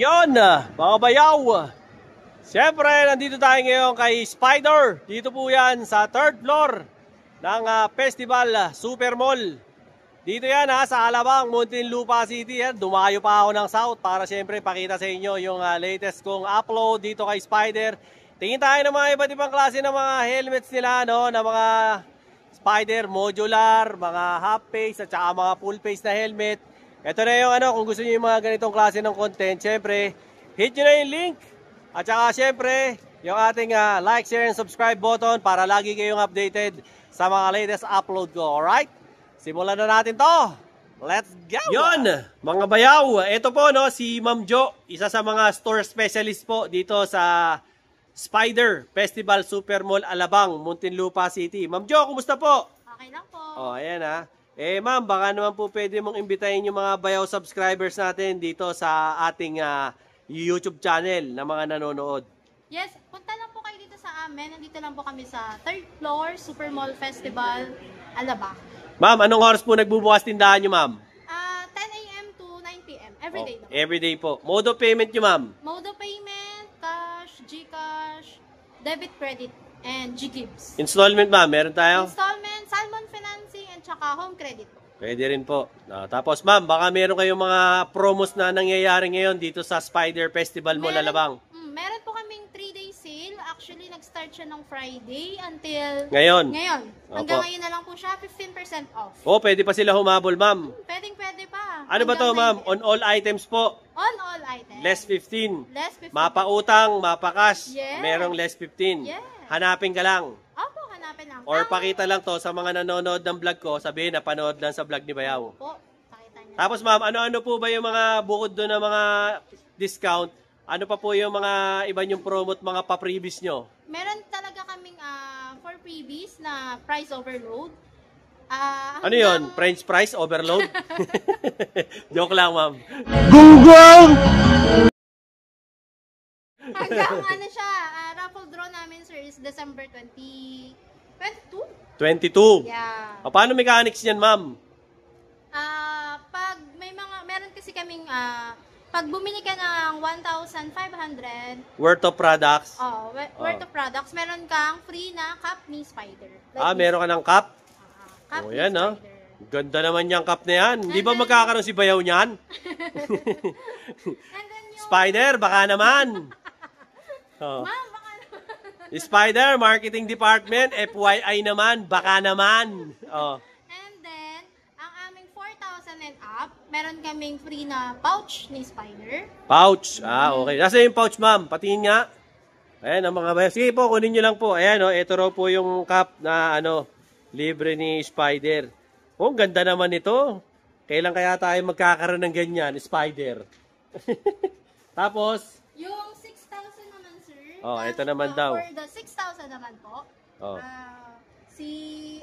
Yon, mga bayaw. Siyempre, nandito tayo ngayon kay Spider. Dito po yan sa 3rd floor ng Festival Super Mall. Dito yan sa Alabang, Muntinlupa City. Dumayo pa ako ng South para siyempre pakita sa inyo yung latest kong upload dito kay Spider. Tingin tayo ng mga iba't ibang klase ng mga helmets nila, no? Na mga Spider modular, mga half face at saka mga full face na helmet. Ito na yung kung gusto niyo yung mga ganitong klase ng content, syempre, hit nyo na yung link. At saka syempre, yung ating like, share, and subscribe button para lagi kayong updated sa mga latest upload ko. Alright? Simulan na natin to. Let's go! Yun, mga bayaw. Ito po, no, si Ma'am Jo, isa sa mga store specialist po dito sa Spider Festival Super Mall Alabang, Muntinlupa City. Ma'am Jo, kumusta po? Okay lang po. Oh, ayan ma'am, baka naman po pwede mong imbitahin yung mga bayaw subscribers natin dito sa ating YouTube channel na mga nanonood. Yes, punta lang po kayo dito sa amin. Nandito lang po kami sa 3rd floor, Super Mall Festival, Alabang. Ma'am, anong oras po nagbubukas tindahan nyo, ma'am? 10 a.m. to 9 p.m. Everyday. Oh, everyday po. Mode of payment nyo, ma'am? Mode of payment, cash, GCash, debit, credit, and GGives. Installment, ma'am, meron tayo? Installment, Salmon Financing, and saka home credit. Pwede rin po. Tapos, ma'am, baka meron kayong mga promos na nangyayari ngayon dito sa Spider Festival Mall Alabang. Meron po kaming 3-day sale. Actually, nag-start siya ng Friday until ngayon. Hanggang ngayon na lang po siya, 15% off. Oh, pwede pa sila humabol, ma'am. Pwede pa. Ano ba to, ma'am? On all items po? On all items. Less 15. Less 15. Mapautang, mapakas. Yes. Merong less 15. Yes. Hanapin ka lang. Opo, hanapin lang. Or pakita lang to sa mga nanonood ng vlog ko, sabihin na panood lang sa vlog ni Bayaw. Opo, pakita niya. Tapos ma'am, ano-ano po ba yung mga bukod doon na mga discount? Ano pa po yung mga iba yung promote, mga pa-freebies nyo? Meron talaga kaming for freebies na price overload. Ano yun? French fries overload? Joke lang, ma'am. Google! Hanggang siya, raffle draw namin, sir, is December 22? 22? Yeah. Paano mechanics yan, ma'am? Pag may meron kasi kaming, pag bumili ka ng 1,500 worth of products? Worth of products, meron kang free na cup ni Spider. Meron ka ng cup? Cup ni yan, Spider. Ganda naman yung cup na yan. Di ba magkakaroon si Bayaw niyan? Spider, baka naman. Ma'am, baka naman. Spider, Marketing Department, FYI naman, baka naman. And then, ang aming 4,000 and up, meron kaming free na pouch ni Spider. Pouch? Okay. Nasa yung pouch, ma'am? Patingin nga. Ayan, ang mga bayaw. Sige po, kunin nyo lang po. Ayan, ito raw po yung cup na, libre ni Spider. Ang ganda naman ito. Kailan kaya tayo magkakaroon ng ganyan, Spider? Tapos, yung 6,000 naman, sir. Ito naman daw. For the 6,000 naman po, si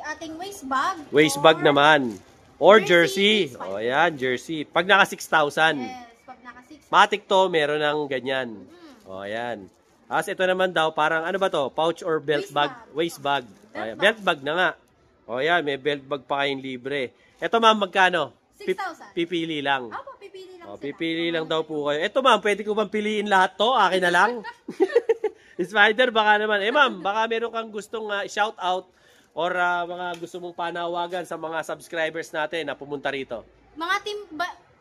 ating waist bag. Waist bag naman. Or jersey. Ayan, jersey. Pag naka 6,000. Yes, pag naka 6,000. Matic to, meron ng ganyan. Ayan. Tapos ito naman daw, parang ano ba to? Pouch or belt bag? Waist bag. Belt bag na nga. Ayan, may belt bag pa kayong libre. Ito ma'am, magkano? 6,000. Pipili lang. Opo, pipili lang sila. Pipili lang daw po kayo. Ito ma'am, pwede ko bang piliin lahat to? Akin na lang. Spider, baka naman. Ma'am, baka meron kang gustong shout out or mga gusto mong panawagan sa mga subscribers natin na pumunta rito. Mga team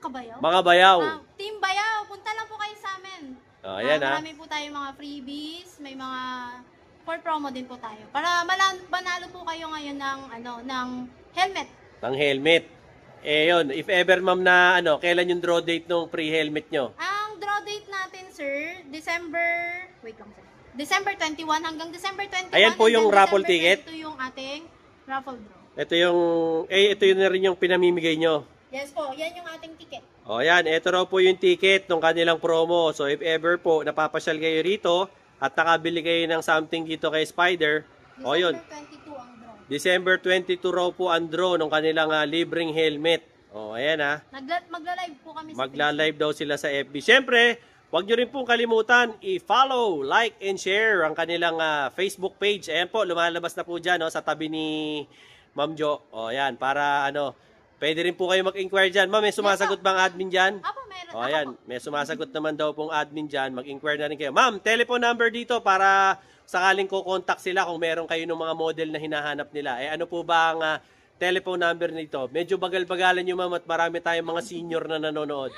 kabayaw? Mga bayaw. Team bayaw, punta lang po kayo sa amin. Ayan marami po tayong mga freebies, may mga for promo din po tayo. Para manalo po kayo ngayon ng helmet. Ng helmet. Yun, if ever ma'am na kailan yung draw date ng free helmet nyo? Ang draw date natin, sir, December 21 hanggang December 21. Ayan po yung raffle ticket. Ito yung ating raffle draw. Ito yun na rin yung pinamimigay nyo. Yes po, yan yung ating ticket. Yan, ito raw po yung ticket ng kanilang promo. So if ever po napapasyal kayo rito at nakabili kayo ng something dito kay Spider, yun. December 22 raw po ang draw ng kanilang libreng helmet. Ayan Magla-live po kami sa Magla-live daw sila sa FB. Siyempre, huwag nyo rin pong kalimutan i-follow, like, and share ang kanilang Facebook page. Ayan po, lumalabas na po dyan sa tabi ni Ma'am Jo. Ayan, para Pwede rin po kayo mag-inquire dyan. Ma'am, may sumasagot bang admin dyan? Apo, meron. O, ayan. May sumasagot naman daw pong admin dyan. Mag-inquire na rin kayo. Ma'am, telephone number dito para sakaling ko-contact sila kung meron kayo ng mga model na hinahanap nila. Ano po ba ang telephone number nito? Medyo bagal-bagalan nyo, ma'am, at marami tayong mga senior na nanonood.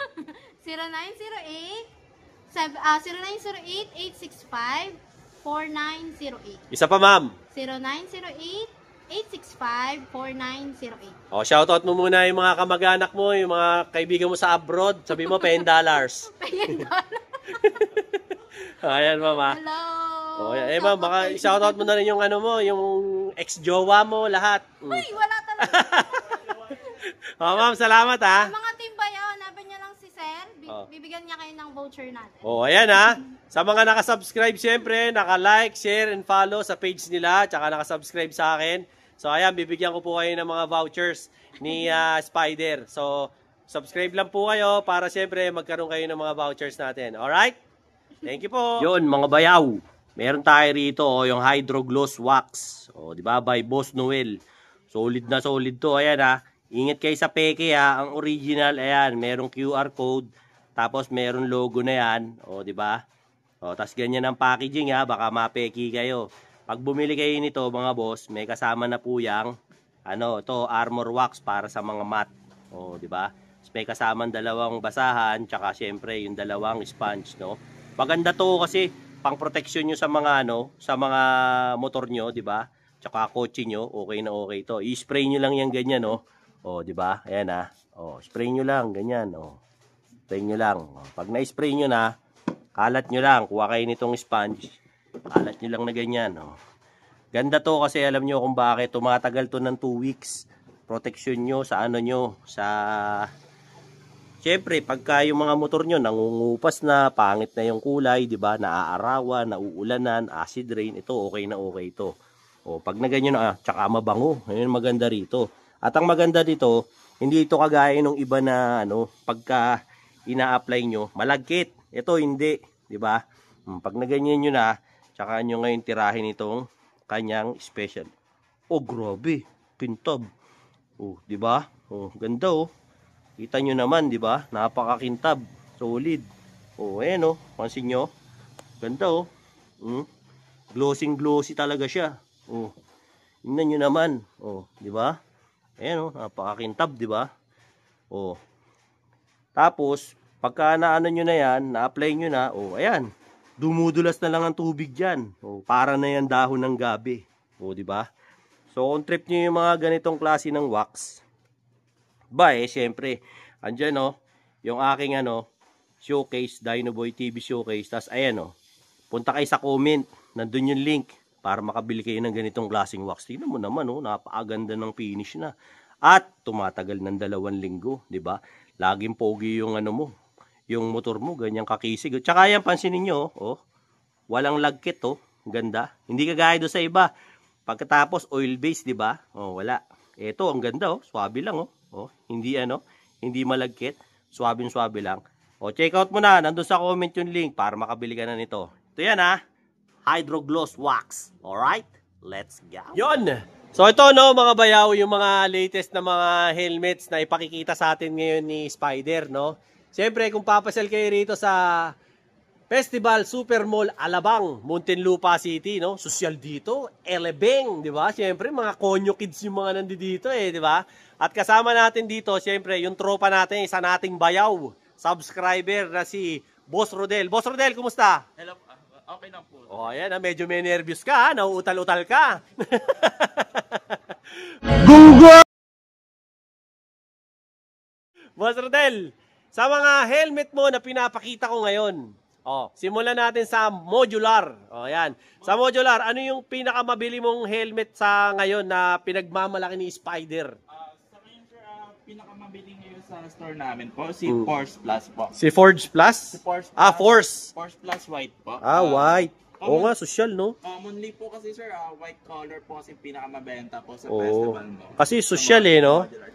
0908-865-4908. Isa pa, ma'am. 0908-865-4908. O, shoutout mo muna yung mga kamag-anak mo, yung mga kaibigan mo sa abroad. Sabi mo, $10. Ayan, ma'am. Hello. O, ayan. Ma'am, baka shoutout mo na rin yung ano mo, yung ex-jowa mo, lahat. Uy, wala talaga. O, ma'am, salamat ha. Mga team bayaw, hanapin niya lang si Sir. Bibigyan niya kayo ng voucher natin. O, ayan ha. Sa mga nakasubscribe, siyempre, naka-like, share, and follow sa page nila, tsaka nakasubscribe sa akin. So, ayan, bibigyan ko po kayo ng mga vouchers ni Spider. So, subscribe lang po kayo para siyempre magkaroon kayo ng mga vouchers natin. Alright? Thank you po. Yun, mga bayaw. Meron tayo rito, yung Hydro Gloss Wax. O, di ba? By Boss Noel. Solid na solid to. Ayan ha. Ingat kayo sa peke ha. Ang original, ayan, merong QR code. Tapos meron logo na yan. O, di ba? O, tas ganyan ang packaging ha. Baka mapeki kayo. Pag bumili kayo nito mga boss, may kasama na po yang to armor wax para sa mga mat. O, di ba? May kasamang dalawang basahan, tsaka syempre yung dalawang sponge, no. Maganda to kasi pang protection nyo sa mga sa mga motor nyo, di ba? Tsaka kotse nyo, okay na okay to. I-spray nyo lang yan ganyan, no. O, di ba? Ayan ha. O, spray nyo lang ganyan, o. Spray nyo lang. O, pag na-spray nyo na, kalat nyo lang, kuha kayo nitong sponge. Kalat nyo lang na ganyan. Oh. Ganda to kasi alam nyo kung bakit. Tumatagal to ng 2 weeks. Protection nyo sa Siyempre, pagka yung mga motor nyo nangungupas na, pangit na yung kulay, di ba? Naaarawan, nauulanan, acid rain. Ito, okay na okay to. O, pag na ganyan na, tsaka mabango. Ayun, maganda rito. At ang maganda dito, hindi ito kagaya ng iba na, pagka ina-apply nyo, malagkit. Ito, hindi. Di ba? Pag na ganyan nyo na, tsaka nyo ngayon tirahin itong kanyang special. Oh, grabe. Kintab. Oh, di ba? Oh, ganda oh. Kita nyo naman, di ba? Napakakintab. Solid. Oh, ayan oh. Pansin nyo. Ganda oh. Glossy talaga siya. Oh. Tingnan nyo naman. Oh, di ba? Ayan oh, napakakintab, di ba? Oh. Tapos, pagka naano nyo na yan, na-apply nyo na, oh, ayan. Dumudulas na lang ang tubig dyan. O, para na yan dahon ng gabi. O, di ba? So, kung trip nyo yung mga ganitong klase ng wax, syempre, andyan, yung aking, showcase, Dinoboy TV showcase. Tas, ayan, punta kayo sa comment. Nandun yung link para makabili kayo ng ganitong klaseng wax. Tingnan mo naman, napakaganda ng finish na. At, tumatagal ng 2 linggo, di ba? Laging pogi yung, yung motor mo, ganyang kakisig. Tsaka yan, pansinin nyo, walang lagkit, ganda. Hindi kagaya doon sa iba. Pagkatapos, oil base, di ba? Wala. Ito, ang ganda, swabe lang, hindi, hindi malagkit. Swabing-swabe lang. Check out mo na, nandun sa comment yung link para makabili ka na nito. Ito yan, Hydro Gloss Wax. Alright? Let's go. Yon! So ito mga bayaw, yung mga latest na mga helmets na ipakikita sa atin ngayon ni Spider, Siyempre, kung papasal kayo rito sa Festival Super Mall Alabang, Muntinlupa City, Social dito, Elebeng, di ba? Siyempre, mga konyo kids yung mga nandito di ba? At kasama natin dito, siyempre, yung tropa natin, isa nating bayaw, subscriber na si Boss Rodel. Boss Rodel, kumusta? Hello, okay lang po. Ayan, medyo may nervous ka, nauutal-utal ka. Google! Boss Rodel, sa mga helmet mo na pinapakita ko ngayon, simulan natin sa modular. Ayan. Sa modular, ano yung pinakamabili mong helmet sa ngayon na pinagmamalaki ni Spider? Sa ngayon, sir, pinakamabili ngayon sa store namin po, si Force Plus po. Si Forge Plus? Si Force Plus. Force. Force Plus White po. White. Oo nga, social, Commonly po kasi, sir, white color po kasi pinakamabenta po sa festival mo. Kasi social,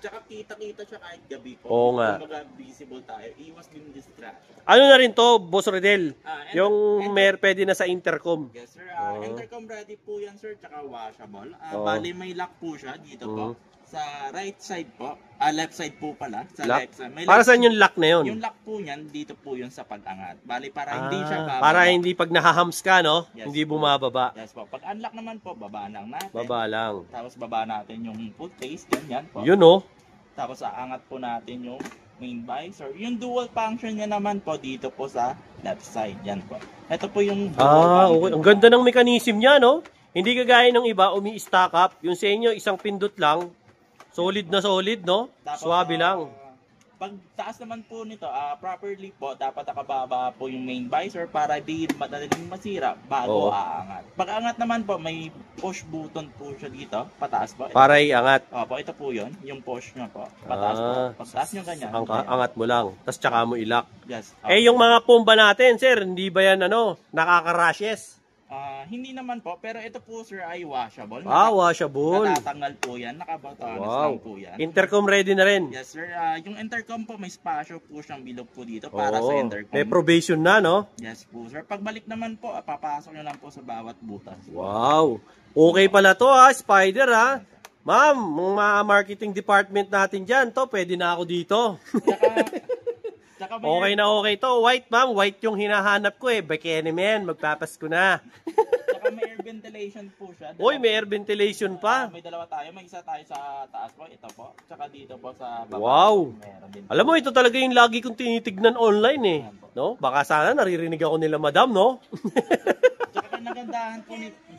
Tsaka kita-kita siya kahit gabi po. Oo nga. Kung visible tayo, iwas din distraction. Ano na rin to, Boss Rodel? Yung pwede na sa intercom. Yes, sir. Intercom ready po yan, sir. Tsaka washable. Bali, may lock po siya dito po. Sa right side po, left side po pala. Sa Lock? left side. May Para left saan yung lock na yun? Yung lock po niyan, dito po yun sa pag-angat. Bali, para hindi siya bababa. Para hindi pag nahahams ka, no? Yes, Hindi po. bumababa. Yes po. Pag unlock naman po, baba lang natin. Baba lang. Tapos baba natin yung foot case, ganyan po. Yun, oh. Tapos aangat po natin yung main visor. Yung dual function niya naman po dito po sa left side. Yan po. Ito po yung dual Okay. function. Ang ganda ng mechanism niya, no? Hindi kagaya ng iba, umi-stack up. Yung sa inyo, isang pindot lang. Solid na solid, no? Tapos, Swabe lang. Pag taas naman po nito, properly po, dapat nakababa po yung main visor para di madaling masira bago Oo. aangat. Pag angat naman po, may push button po siya dito, pataas po. Para iangat. Opo, ito po yun, yung push nyo po, pataas po. Pag taas nyo ganyan. Angat mo lang. Tapos tsaka mo ilak. Yes. Eh, yung mga pomba natin, sir, hindi ba yan, nakaka-rashes? Hindi naman po, pero ito po sir ay washable. Washable. Natatanggal po yan, nakabatanas Wow. lang po yan. Intercom ready na rin. Yes sir, yung intercom po may spasyo po siyang bilog po dito para sa intercom. May probation na, no? Yes po sir, pagbalik naman po, papasok nyo lang po sa bawat butas. Wow. Okay pala to, Spider, ha? Ma'am, mga marketing department natin dyan, to, pwede na ako dito. Tsaka may Okay na okay to. White, ma'am. White yung hinahanap ko, eh. Bikini man, magpapasko na. Tsaka may air ventilation po siya. Uy, may air ventilation pa. May dalawa tayo, may isa tayo sa taas po, ito po. Tsaka dito po sa baba. Wow. Meron din. Alam mo, ito talaga yung lagi kong tinitignan online, eh. No? Baka sana naririnig ako nila, madam, no? Tsaka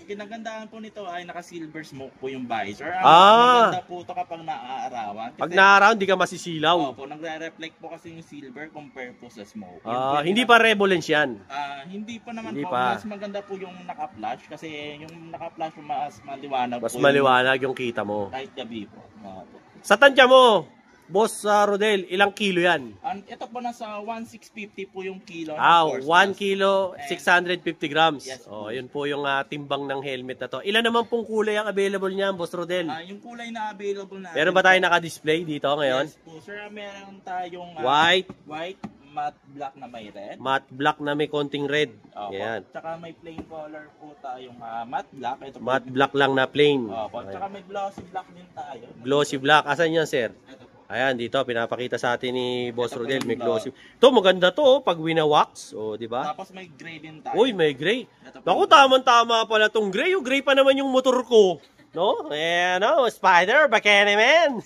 kinagandahan po nito ay naka-silver smoke po yung visor. Maganda po ito kapag naaarawan. Pag naaraw, hindi ka masisilaw. Opo, nagre-reflect po kasi yung silver compare po sa smoke. Hindi pa Revolence yan. Hindi pa naman Hindi po. pa. Mas maganda po yung naka-flash kasi yung naka-flash mas maliwanag Mas po. maliwanag yung kita mo. Kahit gabi po. Opo. Sa tansya mo, Boss Rodel, ilang kilo yan? Ito po nasa 1,650 po yung kilo. 1 kilo, 650 grams. Yes, Oh, yun po yung timbang ng helmet na to. Ilan naman pong kulay ang available niyan, Boss Rodel? Yung kulay na available na. Meron ba tayo naka-display dito ngayon? Yes po, sir. Meron tayong White, matte black na may red. matte black na may konting red. Opo. Yan. Tsaka may plain color po tayong matte black. Ito po. Matte black lang na plain. Opo. Tsaka may glossy black din tayo. Glossy black. Asan yan, sir? Ito po. Ayan, dito, pinapakita sa atin ni Boss Ito po Rodel. May yung glossy. Ito, maganda to, pag winawax. O, di ba? Tapos may gray din tayo. Uy, may gray. Ito po. Naku, tama-tama pala tong gray. Yung gray pa naman yung motor ko. No? Ayan, Spider, bikini man.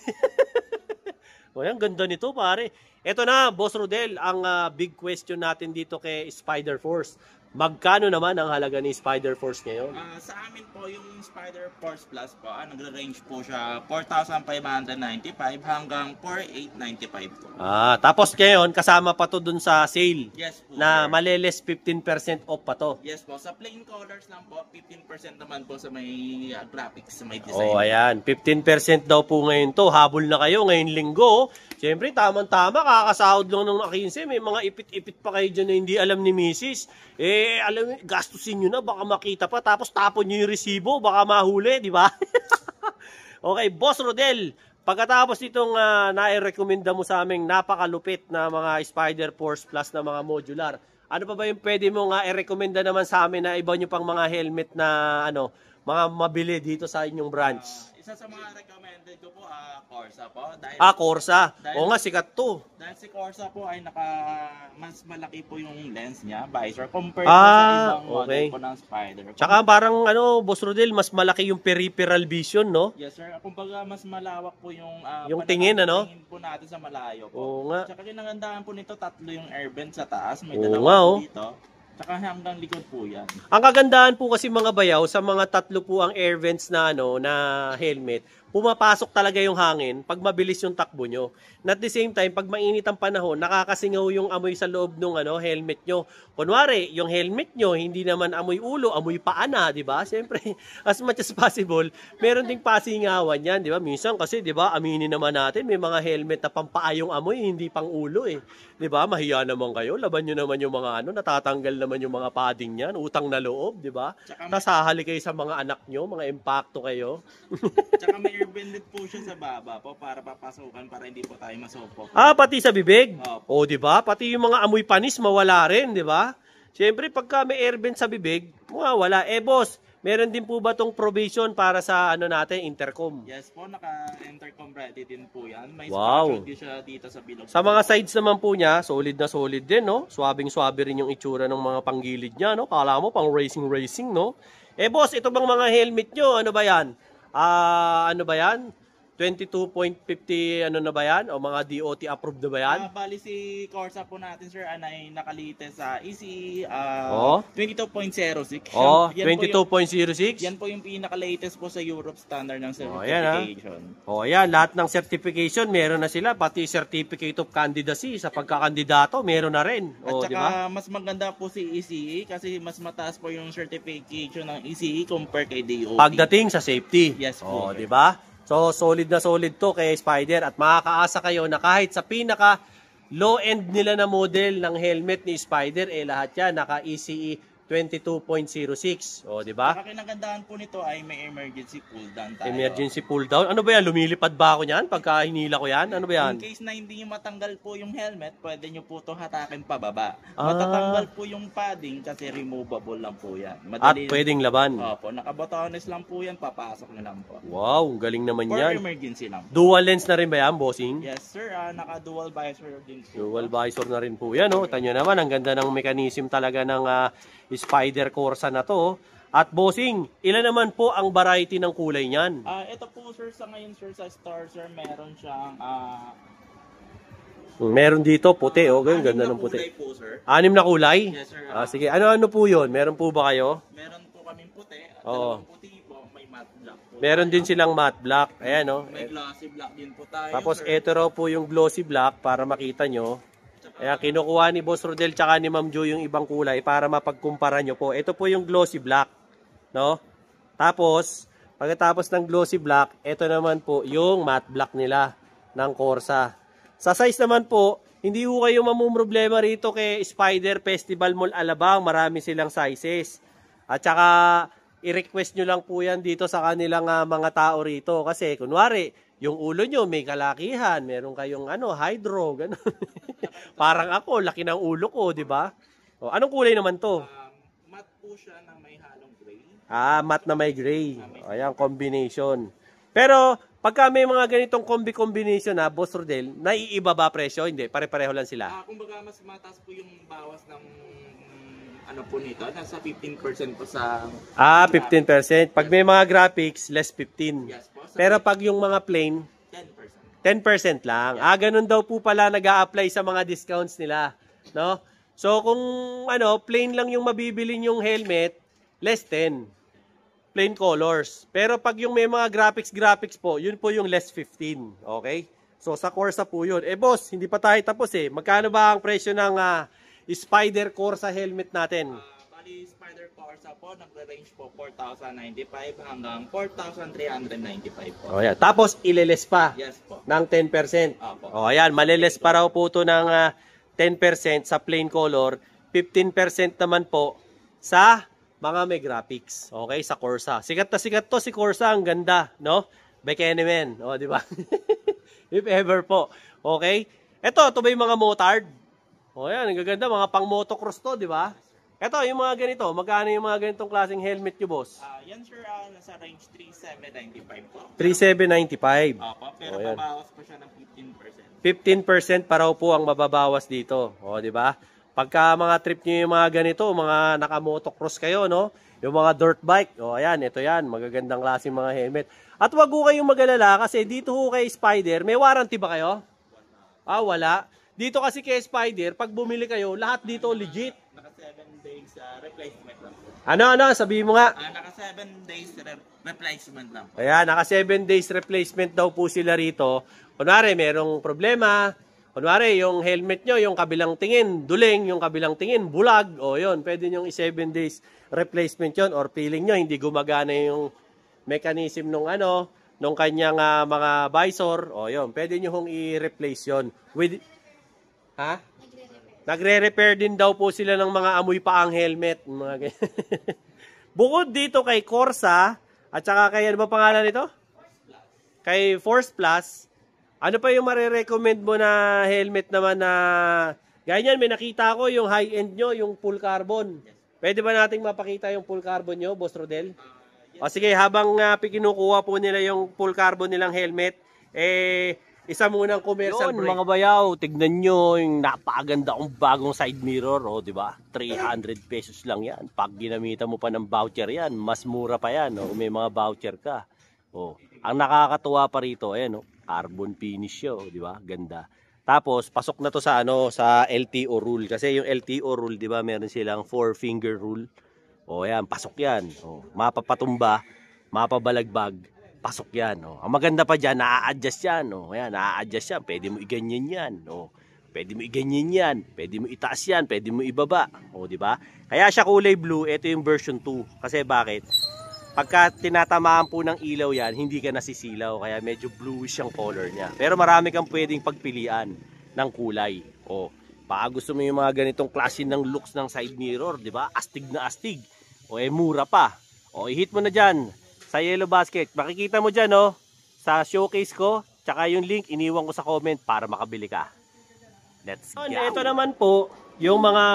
O, ang ganda nito, pare. Ito na, Boss Rodel, ang big question natin dito kay Spider Force. Magkano naman ang halaga ni Spider Force ngayon? Sa amin po, yung Spider Force Plus po, nagre-range po siya 4,595 hanggang 4,895 po. Tapos ngayon, kasama pa to dun sa sale. Yes po. Na sir. maliles 15% off pa to. Yes po. Sa plain colors lang po, 15% naman po sa may graphics, sa may design. Oh, ayan. 15% daw po ngayon to. Habol na kayo ngayong linggo. Siyempre, tamang-tama. Kakasahod lang ng 15. May mga ipit-ipit pa kayo dyan na hindi alam ni Mrs. Alam, gastusin nyo na. Baka makita pa. Tapos tapon nyo yung resibo. Baka mahuli, di ba? Okay, Boss Rodel. Pagkatapos itong nai-recommenda mo sa aming napakalupit na mga Spider Force Plus na mga modular, ano pa ba yung pwede mo i-recommenda naman sa amin na iba nyo pang mga helmet na mga mabili dito sa inyong branch? Isa sa mga recommended ko po, Corsa po. Dahil, Corsa. Oo nga, sikat to. Dahil si Corsa po ay mas malaki po yung lens niya, visor, compared po sa ibang model po ng Spider. Tsaka parang, Boss Rodel, mas malaki yung peripheral vision, no? Yes sir, kumbaga mas malawak po yung tingin, tingin po natin sa malayo po. Oo nga. Tsaka kinagandaan po nito, tatlo yung air vent sa taas, may Oo dalawa nga, po dito. Tsaka hanggang likod po yan. Ang kagandahan po kasi mga bayaw, sa mga tatlo po ang air vents na, na helmet, pumapasok talaga yung hangin pag mabilis yung takbo nyo. And at the same time, pag mainit ang panahon, nakakasingaw yung amoy sa loob ng helmet nyo. Kunwari, yung helmet nyo, hindi naman amoy ulo, amoy paa na, di ba? Siyempre, as much as possible, meron ding pasingawan yan, di ba? Minsan kasi, di ba, aminin naman natin, may mga helmet na pampaa yung amoy, hindi pang ulo eh. Di ba? Mahiya naman kayo, laban nyo naman yung mga natatanggal naman yung mga padding yan, utang na loob, di ba? Tapos hahali kayo sa mga anak nyo, mga impacto kayo. Tsaka may air vented po siya sa baba po para papasukan para hindi po tayo masupok. Pati sa bibig? Opo. O, di ba? Pati yung mga amoy panis mawala rin, di ba? Siyempre, pagka may air vent sa bibig, mawawala. Boss, meron din po ba tong provision para sa ano natin, intercom? Yes po, naka-intercom ready din po yan. May Wow. spot din siya dito sa bilog. Sa mga sides naman po niya, solid na solid din, no? Swabing-swabe rin yung itsura ng mga panggilid niya, no? Kala mo pang racing, no? Eh boss, ito bang mga helmet nyo, ano ba yan? Ano ba yan? 22.50 ano na ba yan? O mga DOT approved na ba yan? Bali si Corsa po natin sir, ay nakalite sa ECE Oh. 22.06. Oh, Yan po yung- 22.06? Yan po yung pinaka-latest po sa Europe standard ng Ayan, certification. O yan, lahat ng certification meron na sila, pati certificate of candidacy sa pagkakandidato meron na rin. At O, saka di ba? mas maganda po si ECE kasi mas mataas po yung certification ng ECE compare kay DOT. Pagdating sa safety. Yes po. O, di ba? So, solid na solid to kay Spider at makakaasa kayo na kahit sa pinaka low end nila na model ng helmet ni Spider, eh lahat yan naka ECE 22.06. O, di ba? Saka kinagandaan po nito ay may emergency pull down tayo. Emergency pull down. Ano ba yan? Lumilipad ba ako niyan pagka hinila ko yan? Ano ba yan? In case na hindi nyo matanggal po yung helmet, pwede nyo po ito hatakin pababa. Ah. Matatanggal po yung padding kasi removable lang po yan. At pwedeng laban. Opo, nakabotones lang po yan, papasok na lang po. Wow, galing naman For yan. emergency lang po. Dual lens na rin ba yan, bossing? Yes sir, naka-dual visor din po. Dual visor na rin po yan. Oh. Tanyo naman, ang ganda ng mechanism talaga ng Spider Corsa na to. At bossing, ilan naman po ang variety ng kulay niyan? Ito po sir, sa ngayon sir, sa store sir, meron siyang Meron dito, puti. Oh, ganda ng puti. kulay po sir. 6 na kulay? Yes sir. Sige, ano-ano po yun? Meron po ba kayo? Meron po kaming puti at Oo. dalawang puti po, may matte black po. Meron din silang matte black. Ayan, oh. May glossy black din po tayo Tapos sir. ito raw po yung glossy black para makita nyo. Kaya kinukuha ni Boss Rodel tsaka ni Ma'am Jo yung ibang kulay para mapagkumpara nyo po. Ito po yung glossy black. No? Tapos, pagkatapos ng glossy black, ito naman po yung matte black nila ng Corsa. Sa size naman po, hindi po kayo mamumroblema rito kay Spider Festival Mall Alabang. Marami silang sizes. At saka, i-request nyo lang po yan dito sa kanilang mga tao rito. Kasi, kunwari, yung ulo nyo may kalakihan, meron kayong hydro, gano'n. Parang ako, laki ng ulo ko, di ba? O, anong kulay naman to? Matte po siya na may halong gray. Matte na may gray. Ayan, combination. Pero, pagka may mga ganitong combination Boss Rodel, naiiba ba presyo? Hindi, pare-pareho lang sila. Kumbaga mas mataas po yung bawas ng ano po nito, nasa 15% po sa 15%. Pag may mga graphics, less 15. Yes po. Pero pag yung mga plain, 10%. 10% lang. Ganun daw po pala nag-a-apply sa mga discounts nila, no? So kung plain lang yung mabibili yung helmet, less 10. Plain colors. Pero pag yung may mga graphics po, yun po yung less 15, okay? So sa Corsa po yun. Boss, hindi pa tayo tapos Magkano ba ang presyo ng Spider Corsa helmet natin? Bali, Spider Corsa po, nagre-range po 4,095 hanggang 4,395 po. Yeah. Tapos ileles pa Yes po. ng 10%. Opo. Ayan, maliles pa raw po ito ng 10% sa plain color, 15% naman po sa mga may graphics. Okay, sa Corsa. Sikat na sikat to si Corsa, ang ganda, no? Bekenemen, di ba? If ever po. Okay? Ito ba yung mga motard? Yan, ang gaganda, mga pang motocross to, di ba? Ito, yung mga ganito, magkano yung mga ganitong klaseng helmet nyo, boss? Yan sir, nasa range 3,795 po. 3,795. Opo, pero Ayan. babawas pa siya ng 15%. 15% pa raw po ang mababawas dito. Di ba? Pagka mga trip nyo yung mga ganito, mga naka-motocross kayo, no? Yung mga dirt bike, ayan, ito yan, magagandang klaseng mga helmet. At wag ho kayong mag-alala kasi dito ho kay Spider, may warranty ba kayo? Wala. Dito kasi kay Spider, pag bumili kayo, lahat dito legit. Naka 7 days replacement lang po. Ano, sabihin mo nga. Naka 7 days replacement lang po. Ayan, naka 7 days replacement daw po sila rito. Kunwari, merong problema. Kunwari, yung helmet nyo, yung kabilang tingin, duling, yung kabilang tingin, bulag. Yun, pwede nyo 7 days replacement yun. Or feeling nyo, hindi gumagana yung mechanism nung nung kanyang mga visor. Yun, pwede nyo hong i-replace yun. Nagre-repair din daw po sila ng mga amoy paang helmet. Bukod dito kay Corsa, at saka kay ano ba pangalan nito? Kay Force Plus, ano pa yung marirecommend mo na helmet naman na ganyan, may nakita ko yung high-end nyo, yung full carbon. Pwede ba nating mapakita yung full carbon nyo, Boss Rodel? O sige, habang kinukuha po nila yung full carbon nilang helmet, isa munang commercial break. Mga bayaw, tignan nyo yung napakaganda kong bagong side mirror, di ba? 300 pesos lang yan. Pag ginamita mo pa ng voucher yan, mas mura pa yan, may mga voucher ka. Ang nakakatuwa pa rito, ayan, carbon finish yo, di ba? Ganda. Tapos pasok na to sa sa LTO rule kasi yung LTO rule, di ba, meron silang 4-finger rule. Ayan, pasok yan. Mapapatumba, mapabalagbag, pasok yan. Ang maganda pa diyan, naa-adjust yan. Ayan, naa-adjust yan. Pwede mo iganyan yan. Pwede mo iganyan yan. Pwede mo itaas yan, pwede mo ibaba. Di ba? Kaya siya kulay blue, ito yung version 2. Kasi bakit? Pagka tinatamaan po ng ilaw yan, hindi ka nasisilaw. Kaya medyo bluish yung color niya. Pero marami kang pwedeng pagpilian ng kulay. Baka gusto mo yung mga ganitong klase ng looks ng side mirror, di ba? Astig na astig. Mura pa. I-hit mo na dyan sa Yellow Basket. Makikita mo dyan, sa showcase ko. Tsaka yung link, iniwan ko sa comment para makabili ka. Let's go. Ito naman po, yung mga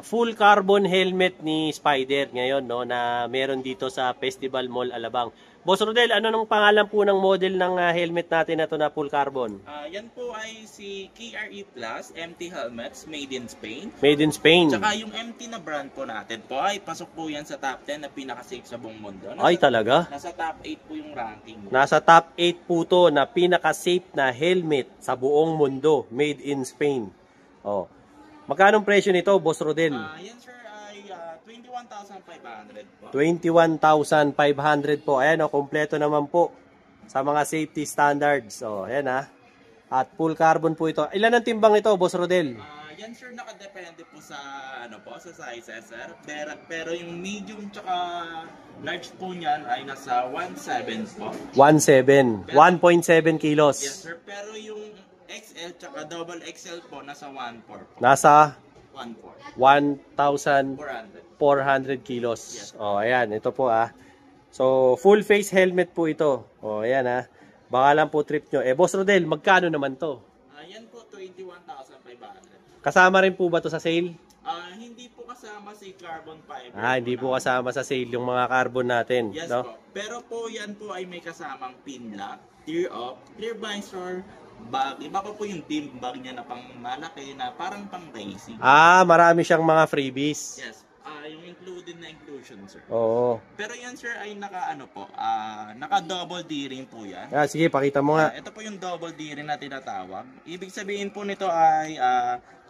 full carbon helmet ni Spider ngayon, na meron dito sa Festival Mall Alabang. Boss Rodel, ano nung pangalan po ng model ng helmet natin na to na full carbon? Yan po ay si KRE Plus MT Helmets made in Spain. Made in Spain. Tsaka yung MT na brand po natin po ay pasok po yan sa top 10 na pinaka-safe sa buong mundo. Ay talaga? Nasa top 8 po yung ranking. Nasa top 8 po to na pinaka-safe na helmet sa buong mundo. Made in Spain. Magkano ang presyo nito, Boss Rodel? Yan sir ay 21,500 po. 21,500 po. Ayan, kompleto naman po sa mga safety standards. Ayan At full carbon po ito. Ilan ang timbang ito, Boss Rodel? Yan sir, nakadepende po sa sa sizes sir. Pero yung medium tsaka large po niyan ay nasa 1.7 po. 1.7. 1.7 kilos. Yes sir, pero yung XL tsaka double XL po nasa 1.4 po. Nasa 1.4. 1,400 kilos. Yes. Ayan, ito po So, full face helmet po ito. Ayan Baka lang po trip nyo. Boss Rodel, magkano naman to? Yan po, 21,500. Kasama rin po ba to sa sale? Hindi po kasama si carbon fiber. Hindi po kasama sa sale yung mga carbon natin. Yes po. Pero po yan po ay may kasamang pin lock, tear up, clear visor, bag. Iba pa po yung team bag niya na pang malaki na parang pang racing. Marami siyang mga freebies. Yes. Yung included na inclusion, sir. Oo. Pero yan, sir, ay naka double D ring po yan. Sige, pakita mo nga. Ito po yung double D ring na tinatawag. Ibig sabihin po nito ay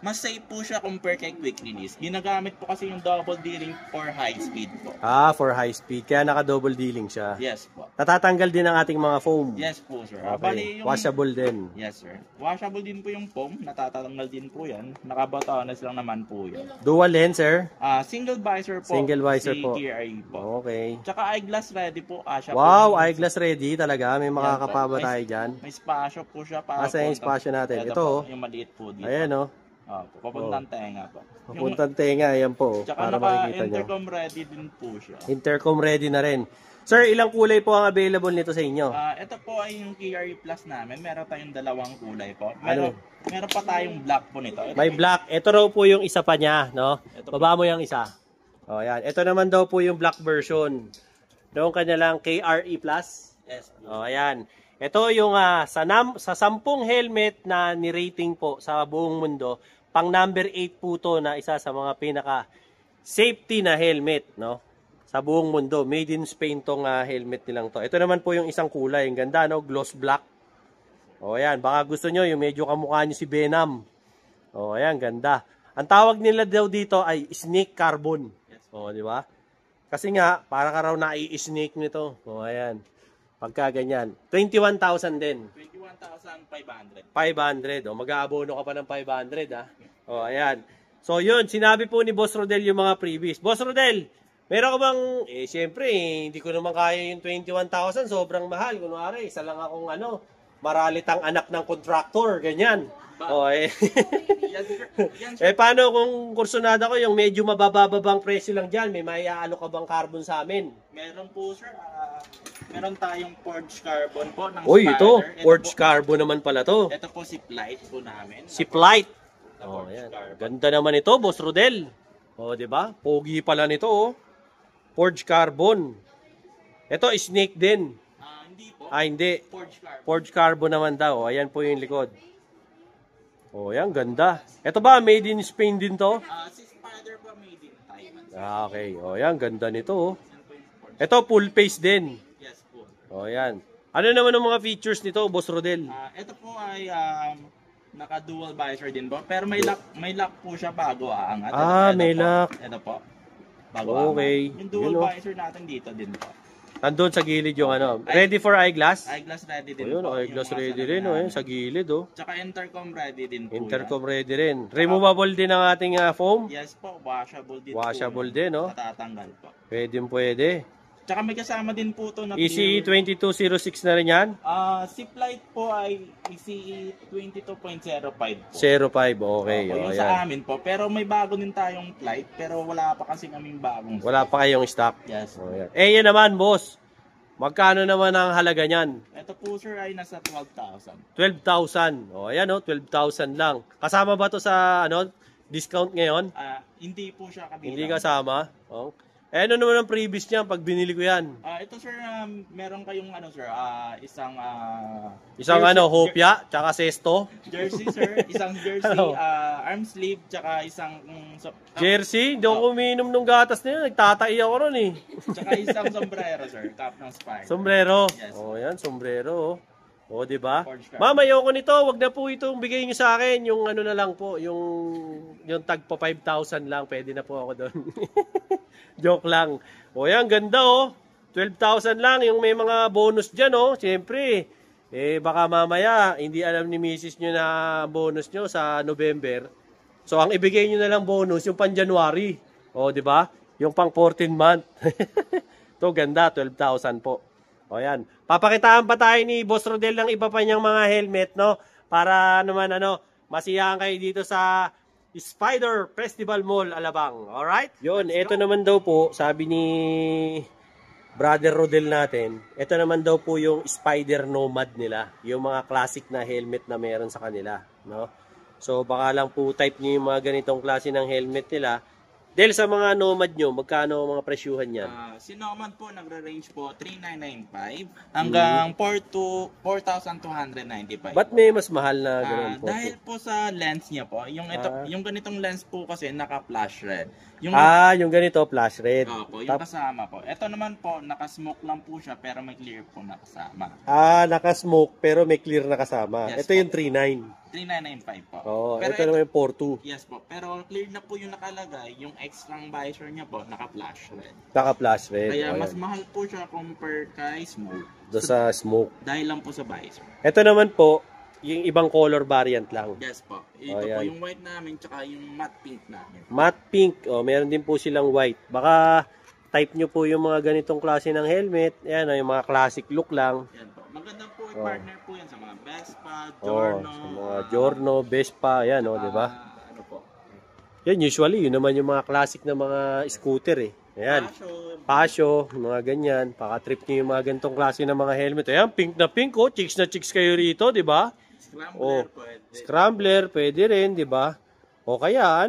mas safe po siya compare kay quick release. Ginagamit po kasi yung double D-ring for high speed po. For high speed. Kaya naka-double D-ring siya. Yes po. Natatanggal din ang ating mga foam. Yes po, sir. Okay. Bali, yung... Washable din. Yes, sir. Washable din po yung foam. Natatanggal din po yan. Naka-batanas lang naman po yan. Dual lens, sir? Single visor po. Single visor po. KRE po. Okay. Tsaka eyeglass ready po. Wow, eyeglass ready talaga. May makakapaba tayo dyan. May spasyo po siya. Asa yung spasyo natin? Ito, yung maliit po dito. Ayan, papuntang tenga po. Papuntang tenga, ayan po. Tsaka para makikita nyo. intercom ready din po siya. Intercom ready na rin. Sir, ilang kulay po ang available nito sa inyo? Ito po ay yung KRE Plus namin. Meron tayong dalawang kulay po. Meron pa tayong black po nito. May black. Ito raw po yung isa pa niya, no? Baba mo yung isa. Ayan. Ito naman daw po yung black version. Noong kanilang KRE Plus. Yes. Ayan. Ito yung sa 10 helmet na ni-rating po sa buong mundo, pang number 8 po to na isa sa mga pinaka safety na helmet, no? Sa buong mundo. Made in Spain tong helmet nilang to. Ito naman po yung isang kulay. Ang ganda, no? Gloss black. Ayan. Baka gusto nyo yung medyo kamukha nyo si Venom. Ayan. Ganda. Ang tawag nila daw dito ay snake carbon. Di ba? Kasi nga, para ka raw na-i-snake nito. Ayan. Pagka ganyan. 21,000 din. 21,500. 500. Mag-aabono ka pa ng 500, ayan. So, yun. Sinabi po ni Boss Rodel yung mga previous. Boss Rodel, meron ka bang, siyempre, hindi ko naman kaya yung 21,000. Sobrang mahal. Kunwari, isa lang akong, maralitang anak ng contractor. Ganyan. Paano kung kursunada ko yung medyo mabababang presyo lang dyan? May maiaalok ka bang carbon sa amin? Meron po, sir. Meron tayong forged carbon po ng Spider. Ito forged carbon naman pala to. Ito po si Plight po namin. Si Plight. Ayan. Ganda naman ito, Boss Rodel. O, di ba? Pogi pala nito, oh. Forged carbon. Ito, snake din. Hindi po. Hindi. Forged carbon. Forged carbon naman daw. Ayan po yung likod. O, ayan, ganda. Ito ba, made in Spain din to? Si Spider po made in Taiwan. Okay. O, ayan, ganda nito, oh. Yan po yung forged. Ito, full face din. Yes po. O, ayan. Ano naman ang mga features nito, Boss Rodel? Ito po ay naka-dual visor din po. Pero may lock po siya bago aangat. May lock. Ito po. Bago Okay. aangat. Yung dual Yun, oh. visor natin dito din po. Andun sa gilid yung ano. Ready for eyeglass? Eyeglass ready din Ayun, po. eyeglass Yung mga ready salamin rin, oh. namin. Ayan, sa gilid, oh. Tsaka intercom ready din po. Intercom ready rin. Removable din ang ating foam. Yes po, washable din Washable po. din, oh. Natatanggal po. Pwede. Tsaka may kasama din po ito na ECE clear. 2206 na rin yan? Zip light po ay ECE 22.05 po. 05, okay. Opo, Oh, yung yan. sa amin po. Pero may bago din tayong flight. Pero wala pa kasi kaming bagong Wala pa kayong stock. Yes. Oh, yan. Yan naman, boss. Magkano naman ang halaga niyan? Ito po sir ay nasa 12,000. 12,000. O, ayan, 12,000 lang. Kasama ba to sa discount ngayon? Hindi po siya kabilang. Hindi kasama. Oh. Ano naman ang previous niya pag binili ko yan? Ito sir, meron kayong sir, isang Isang hopya, tsaka sesto. jersey sir, isang jersey, Ano? arm sleeve, tsaka isang Jersey, hindi ako umiinom ng gatas na yun. Nagtatai ako ron eh. tsaka isang sombrero sir, cap ng Spider. Sombrero. Yes. Oh, yan, sombrero. Oh, di ba? Forged carbon. Ma'am, ayoko nito. Wag na po itong bigay niyo sa akin. Yung na lang po, yung tag pa 5,000 lang. Pwede na po ako doon. Joke lang. O yan, ganda oh. 12,000 lang. Yung may mga bonus dyan oh. Siyempre, baka mamaya, hindi alam ni Mrs. nyo na bonus nyo sa November. So, ang ibigay nyo na lang bonus, yung pan-January. O, di ba? Yung pang 14 month. To ganda, 12,000 po. O yan. Papakitaan pa tayo ni Boss Rodel ng iba pa niyang mga helmet, no? Para naman, masiyahan kayo dito sa Spider Festival Mall, Alabang. Alright? Yun, ito naman daw po, sabi ni Brother Rodel natin, ito naman daw po yung Spider Nomad nila. Yung mga classic na helmet na meron sa kanila, no? So, baka lang po type niyo yung mga ganitong klase ng helmet nila. Dahil sa mga Nomad nyo, magkano ang mga presyuhan yan? Si Nomad po, nagre-range po 3,995 hanggang 4,295. Ba't may mas mahal na ganun po? Dahil po sa lens niya po, yung ganitong lens po kasi naka-flash red. Yung yung ganito, flash red. Opo, yung kasama po. Ito naman po, naka-smoke lang po siya pero may clear po na kasama. Naka-smoke pero may clear na kasama. Yes, ito po. yung 3.9. 3,995 po. Oh, pero ito naman yung 4.2. Yes po, pero clear na po yung nakalagay, yung extra visor niya po, naka-flash red. Naka-flash red. Kaya Oh, mas yan. mahal po siya compare kay smoke. Do sa smoke. Dahil lang po sa visor. Ito naman po, yung ibang color variant lang. Yes po. Ito Oh, po yan. yung white namin tsaka yung matte pink namin. Matte pink. Oh, meron din po silang white. Baka type nyo po yung mga ganitong klase ng helmet. Yan, yung mga classic look lang. Yan po. Maganda po yung partner po yan sa mga Vespa, Oh, Giorno. sa mga Giorno, Vespa, yan, di ba? Ano po? Yan, usually, yun naman yung mga classic na mga scooter eh. Ayan. Pasyo, mga ganyan. Paka-trip nyo yung mga ganitong klase ng mga helmet. Ayan, pink na pink, oh. Chicks na chicks kayo rito, di ba? Scrambler pwede. Scrambler, pwede rin, di ba? O kaya,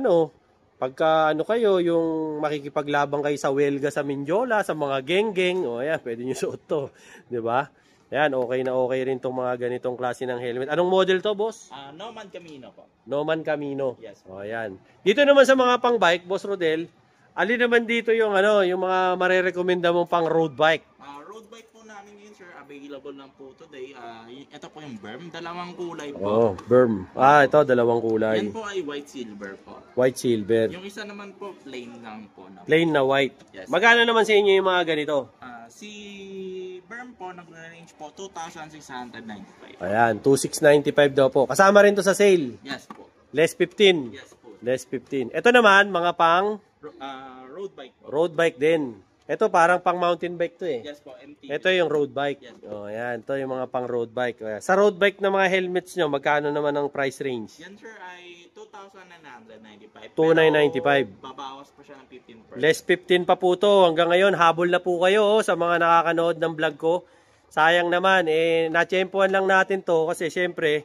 pagka kayo, yung makikipaglabang kayo sa welga sa Mindiola, sa mga geng-geng, o ayan, pwede nyo suot to, di ba? Ayan, okay na okay rin tong mga ganitong klase ng helmet. Anong model to, boss? Nomad Camino po. Nomad Camino. Yes. O, ayan. Dito naman sa mga pang-bike, Boss Rodel, alin naman dito yung yung mga marerekomenda mong pang road bike? Road bike po namin yun, sir. Available lang po today. Ito po yung berm. Dalawang kulay po. Oh, berm. Ito, dalawang kulay. Yan po ay white silver po. White silver. Yung isa naman po, plain lang po. Plain na white. Yes. Magkano naman sa inyo yung mga ganito? Si berm po, nag-range po 2,695. Ayan, 2,695 daw po. Kasama rin to sa sale. Yes po. Less 15. Yes po. Less 15. Ito naman, mga pang Road bike po. road bike din. Ito parang pang mountain bike to eh. Yes po, MT. Ito yung road bike. Yes. Oh, ayan. Ito yung mga pang road bike. Ayan. Sa road bike na mga helmets nyo, magkano naman ang price range? Yan sir ay 2,995. 2,995. Pero babawas pa siya ng 15%. Less 15 pa po to. Hanggang ngayon, habol na po kayo sa mga nakakanood ng vlog ko. Sayang naman, natsyempohan lang natin to kasi syempre,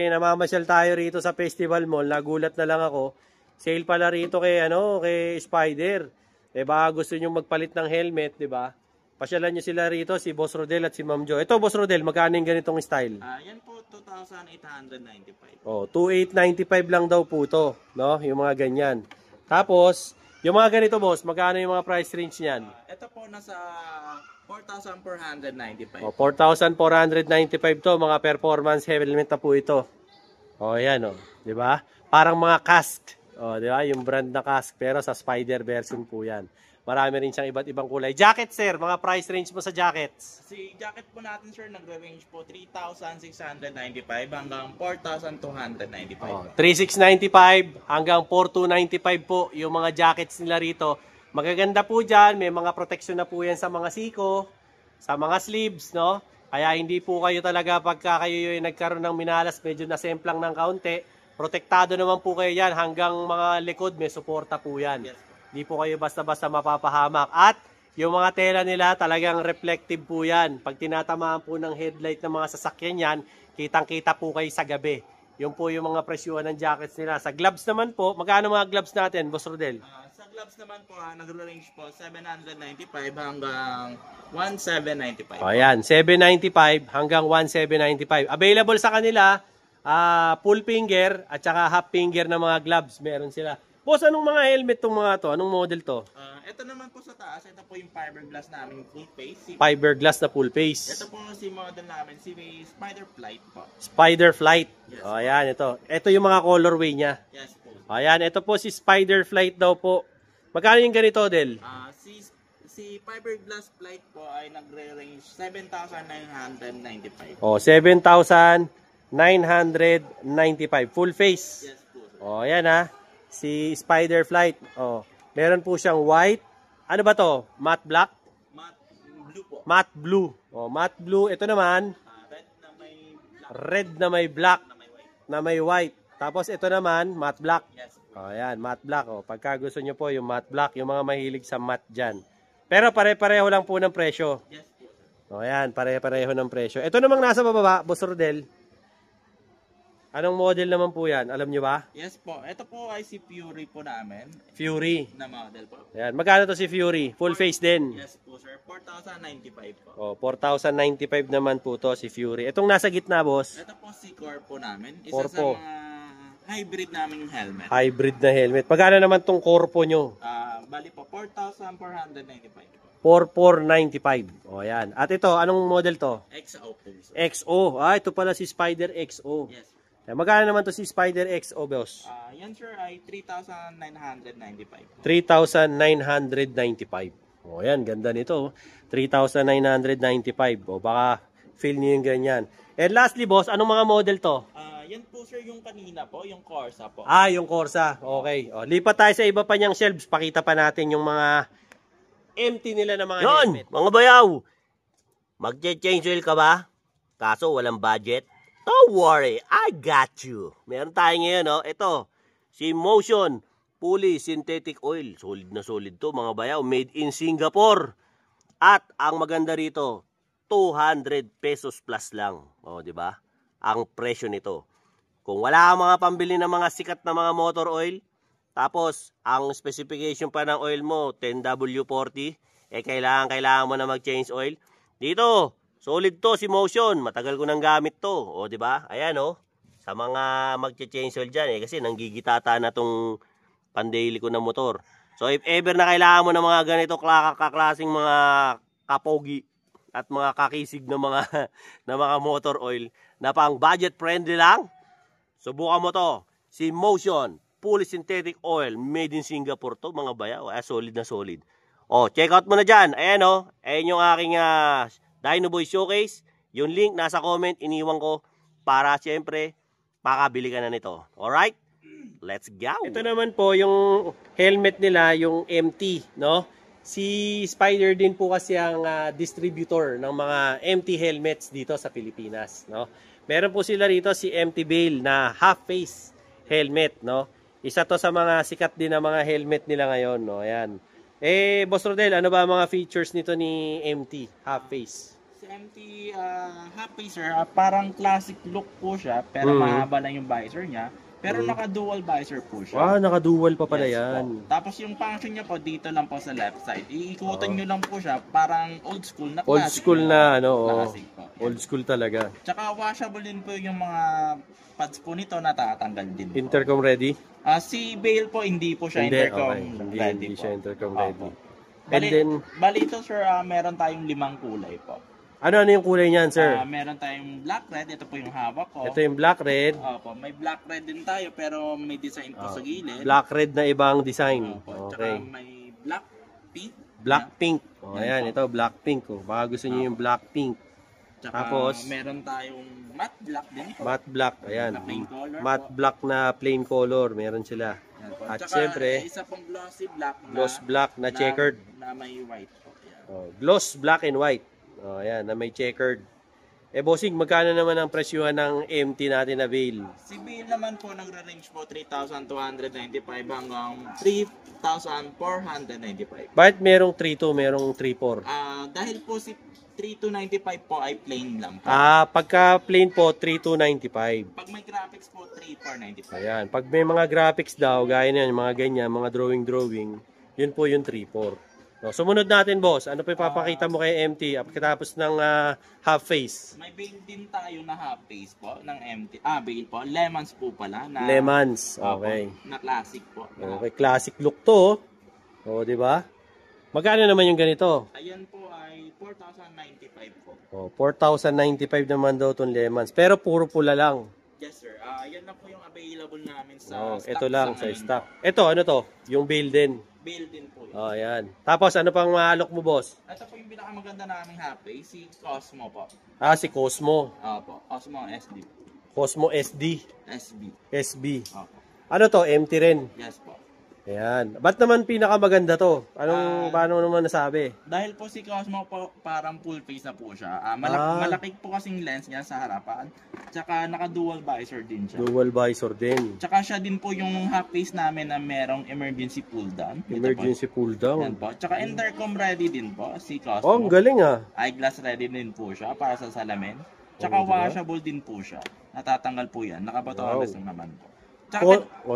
namamasyal tayo rito sa Festival Mall. Nagulat na lang ako. Sale pala rito kay kay Spider. Baka gusto niyo magpalit ng helmet, 'di ba? Pasyalan niyo sila rito, si Boss Rodel at si Ma'am Jo. Ito, Boss Rodel, magkano yung ganitong style? Yan po 2,895. 2,895 lang daw po to, no? Yung mga ganyan. Tapos, yung mga ganito, boss, magkano yung mga price range niyan? Ito po nasa 4,495. 4,495 to, mga performance helmet na po ito. Yan, 'di ba? Parang mga cask. 'Di ba? Yung brand na cask, pero sa Spider version po 'yan. Marami rin siyang iba't ibang kulay. Jacket, sir, mga price range mo sa jackets? Si jacket po natin, sir, nagre-range po 3,695 hanggang 4,295. 3,695 hanggang 4,295 po yung mga jackets nila rito. Magaganda po dyan. May mga protection na po yan sa mga siko, sa mga sleeves, no? Kaya hindi po kayo talaga pagka kayo yung nagkaroon ng minalas, medyo nasemplang ng kaunti. Protektado naman po kayo yan. Hanggang mga likod, may suporta po yan. Yes. Hindi po kayo basta-basta mapapahamak. At yung mga tela nila talagang reflective po yan. Pag tinatamaan po ng headlight ng mga sasakyan yan, kitang-kita po kayo sa gabi. Yung po yung mga presyuhan ng jackets nila. Sa gloves naman po, magkano mga gloves natin, Boss Rodel? Sa gloves naman po, nagre-range po 795 hanggang 1,795. Ayan, 795 hanggang 1,795. Available sa kanila, full finger at saka half finger na mga gloves. Meron sila. Boss, anong mga helmet tong mga to? Anong model to? Ito naman po sa taas, ito po yung fiberglass namin full face. Fiberglass na full face. Ito po si model namin, si Spider Flight po. Spider Flight. Yes. Ayan, ito. Ito yung mga colorway niya. Yes po. Ayan, ito po si Spider Flight daw po. Magkano yung ganito, Del? Si Fiberglass Flight po ay nagre-range 7,995. 7,995. Full face. Yes po. Ayan ha. Si Spider Flight. Meron po siyang white. Ano ba to? Matte black? Matte blue po. Matte blue. Matte blue. Ito naman, red na may black. Na may white. Tapos ito naman, matte black. Yes. Ayan, matte black. Pagka gusto nyo po yung matte black, yung mga mahilig sa matte dyan. Pero pare-pareho lang po ng presyo. Yes po. Ayan, pare-pareho ng presyo. Ito namang nasa bababa, Boss Rodel. Anong model naman po yan? Alam nyo ba? Yes po. Ito po ay si Fury po namin. Fury. Na model po. Ayan, magkano to si Fury? Full face din. Yes po, sir. 4,095 po. 4,095 naman po to si Fury. Itong nasa gitna, boss. Ito po si Core po namin. Isa Corpo. sa mga hybrid namin yung helmet. Hybrid na helmet. Magkano naman tong Corpo nyo? Bali po, 4,495 po. 4,495. Ayan. At ito, anong model to? XO po, sir. XO. Ito pala si Spider XO. Yes. Magkano naman to si Spider XO, boss? Yan, sir, ay 3,995. 3,995. Ayan, ganda nito. 3,995. Baka feel niyo yung ganyan. And lastly, boss, anong mga model to? Yan po, sir, yung kanina po, yung Corsa po. Yung Corsa. Okay. Lipat tayo sa iba pa niyang shelves. Pakita pa natin yung mga empty nila na mga helmet. Mga bayaw, magche-change oil ka ba? Kaso walang budget? Don't worry, I got you. Meron tayo ngayon, ito, si Motion Fully Synthetic Oil. Solid na solid to, mga bayaw. Made in Singapore. At ang maganda rito, 200 pesos plus lang. Di ba? Ang presyo nito. Kung wala kang mga pambili ng mga sikat na mga motor oil, tapos ang specification pa ng oil mo, 10W40, kailangan mo na mag-change oil. Dito, solid to si Motion. Matagal ko nang gamit to. Di ba? Ayan, sa mga magche-change oil dyan, kasi nanggigitata na tong pandaily ko na motor. So, if ever na kailangan mo ng mga ganito kaklaseng mga kapogi at mga kakisig na mga, na mga motor oil na pang budget friendly lang, subukan mo to. Si Motion Fully Synthetic Oil. Made in Singapore to, mga bayaw. Solid na solid. Check out mo na dyan. Ayan, ayan yung aking Dino Boy Showcase. Yung link nasa comment, iniwan ko para siyempre makabili ka na nito. Alright? Let's go! Ito naman po yung helmet nila, yung MT, no? Si Spider din po kasi ang distributor ng mga MT helmets dito sa Pilipinas, no? Meron po sila rito si MT Bale na half face helmet, no? Isa to sa mga sikat din na mga helmet nila ngayon, no? Ayan. Boss Rodel, ano ba ang mga features nito ni MT half face? Si MT half face, sir, parang classic look po siya, pero mahaba lang yung visor niya. Pero naka-dual visor po siya. Ah, naka-dual pa pala Yes yan. po. Tapos yung function niya po dito lang po sa left side. Iikutan nyo lang po siya, parang old school na Old classic school na, ano, oo. classic po. Yan. Old school talaga. Tsaka washable din po yung mga pads po nito, natatanggal din po. Intercom ready? Si Bale po, hindi po siya Hindi, intercom okay. ready Hindi po. siya intercom Opo. ready. Bali, And then, bali ito sir, meron tayong 5 kulay po. ano yung kulay niyan, sir? Meron tayong black red, ito po yung hawak ko. Ito yung black red. Opo, may black red din tayo pero may design po sa gilid. Black red na ibang design. Opo, Okay. tsaka may black pink. Black pink. Oh, Yan ayan, po. ito black pink. Oh. Baka gusto niyo yung black pink. Tsaka Tapos, meron tayong matte black din po. Matte black. Ayan. Na plain color Matte po. black na plain color. Meron sila. Yan po. At Tsaka, syempre, isa pong glossy black na, gloss black na checkered. Na may white po. Yan. Oh, gloss black and white. Oh, ayan, na may checkered. Bossing, magkano naman ang presyuhan ng MT natin na Veil? Si Bill naman po nagre-range po 3,295 hanggang 3,495. Bakit merong 3.2, merong 3.4? Dahil po si 3,295 po ay plain lang po. Pagka plain po, 3.295. Pag may graphics po, 3,495. Ayan, pag may mga graphics daw, gaya na yan, mga ganyan, mga drawing, yun po yung 3.4. No, sumunod natin, boss. Ano pa ipapakita mo kay MT pagkatapos ng half face? May veil din tayo na half face po ng MT. Veil po. Lemons po pala. Na, Lemons. Okay. Na classic po. Okay, classic look to. Oh, di ba? Magkano naman yung ganito? Ayan po ay 4,095 po. Oh, 4,095 naman daw tong lemons. Pero puro pula lang. Yes sir. Yan na po yung available namin sa Oh, stock. ito lang sa ngayon stock. po. Ito, ano to? Yung veil din. Veil din po yun. Oh, ayan. Tapos, ano pang maalok mo, boss? Ito po yung pinakamaganda naming half face. Si Cosmo po. Si Cosmo. Opo. Cosmo SD. Cosmo SD. SB. SB. Opo. Ano to? Empty rin. Yes po. Ayan. Ba't naman pinakamaganda to? Paano naman nasabi? Dahil po si Cosmo po parang full face na po siya. Malaki po kasing lens niya sa harapan. Tsaka naka-dual visor din siya. Dual visor din. Tsaka siya din po yung half face namin na merong emergency pull down. Ito Emergency pull po. Yan down. po. Tsaka intercom ready din po si Cosmo. Oh, ang galing ah. Eyeglass ready din po siya para sa salamin. Tsaka Oh, diba? washable din po siya. Natatanggal po yan. Nakabatongless lang naman po.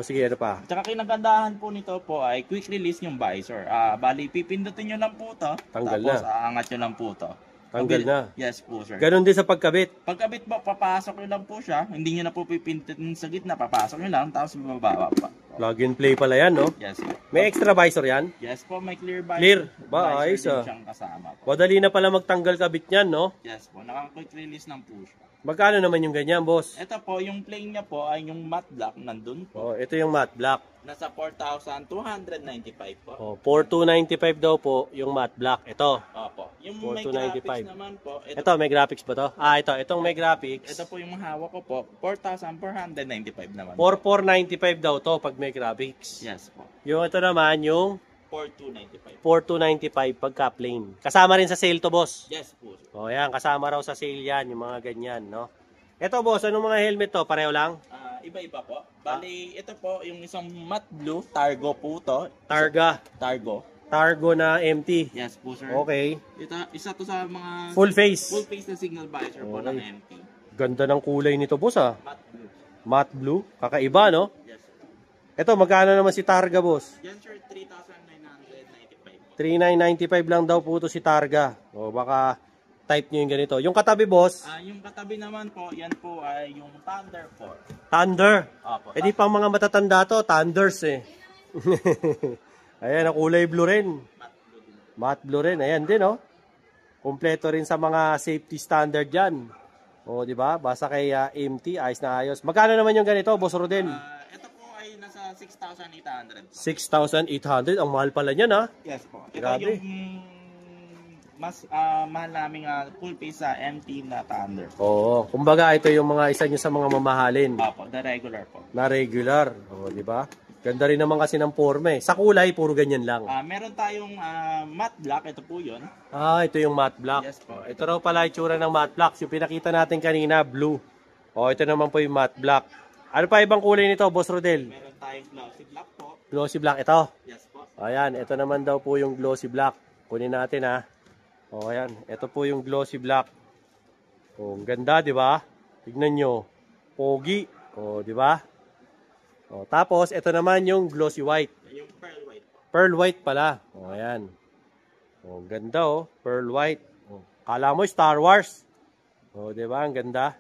Sige, ano pa? Tsaka kinagandahan po nito po ay quick release yung visor. Bali, pipindutin nyo lang po to. Tanggal tapos na. aangat nyo lang po to. Tanggal na. Yes po, sir. Ganon din sa pagkabit. Pagkabit po, papasok nyo lang po siya. Hindi nyo na po pipindutin sa gitna. Papasok nyo lang, tapos bababa pa. Plug and play pala yan, no? Yes po. May extra visor yan? Yes po, may clear visor. Clear? Ba, Visor ayos din ah. siyang kasama po. Madali na pala magtanggal kabit niyan, no? Yes po, naka-quick release ng po siya. Magkano naman yung ganyan, boss? Ito po, yung plain niya po ay yung matte black nandun po. Oh, ito yung matte black. Nasa 4,295 po. Oh, 4,295 daw po yung matte black. Ito. Opo. Yung may 4,295. graphics naman po. Ito, may graphics ba to? Itong may graphics. Ito po yung hawak ko po, 4,495 naman. 4,495 daw to pag may graphics. Yes po. Yung ito naman, yung 4,295. 4,295 pagka plain. Kasama rin sa sale to, boss. Yes po. O yan, kasama raw sa sale yan, yung mga ganyan, no? Ito, boss, anong mga helmet to? Pareho lang? Iba-iba po. Bali, ito po yung isang matte blue, Targo po to. Targa. Targo Na MT. Yes po, sir. Okay. Isa to sa mga Full face. full face na signal visor po ng Okay. MT. Ganda ng kulay nito, boss, ah. Matte blue. Matte blue. Kakaiba, no? Yes, sir. Ito, magkano naman si Targa, boss? Yan, sir, 3,995. 3,995 lang daw po to si Targa. O, baka type nyo yung ganito. Yung katabi, boss, Yung katabi naman po, yan po ay yung Thunder 4. Thunder. Opo. Eh di pang mga matatanda to, Thunders eh. Ayan, ang kulay blue rin. Matte blue din. Matte blue rin. Ayan din, oh. Kompleto rin sa mga safety standard yan. O, di ba? Basta kay MT, ayos na ayos. Magkano naman yung ganito, Boss Rodel? Ito po ay nasa 6,800. 6,800. Ang mahal pala niyan, ha? Yes po. Ito Grabe. yung mas mahal naming full face sa MT na Thunder. Oo. Kumbaga, ito yung mga isa nyo sa mga mamahalin Opo, the regular po. na regular. O, di ba? Ganda rin naman kasi ng forma eh. Sa kulay, puro ganyan lang. Meron tayong matte black, ito po yun. Ito yung matte black. Yes po. Ito raw pala itsura ng matte black. Yung pinakita natin kanina, blue. O, ito naman po yung matte black. Ano pa ibang kulay nito, Boss Rodel? Meron tayong glossy black po. Glossy black. Ito. Yes po. Ayan, ito naman daw po yung glossy black. Kunin natin, ha. O, ayan. Ito po yung glossy black. O, ang ganda, di ba? Tignan nyo. Pogi. O, di ba? O, tapos, ito naman yung glossy white. Yung pearl white po. Pearl white pala. O, ayan. O, ganda oh. Pearl white. O, kala mo Star Wars. O, diba? Ang ganda.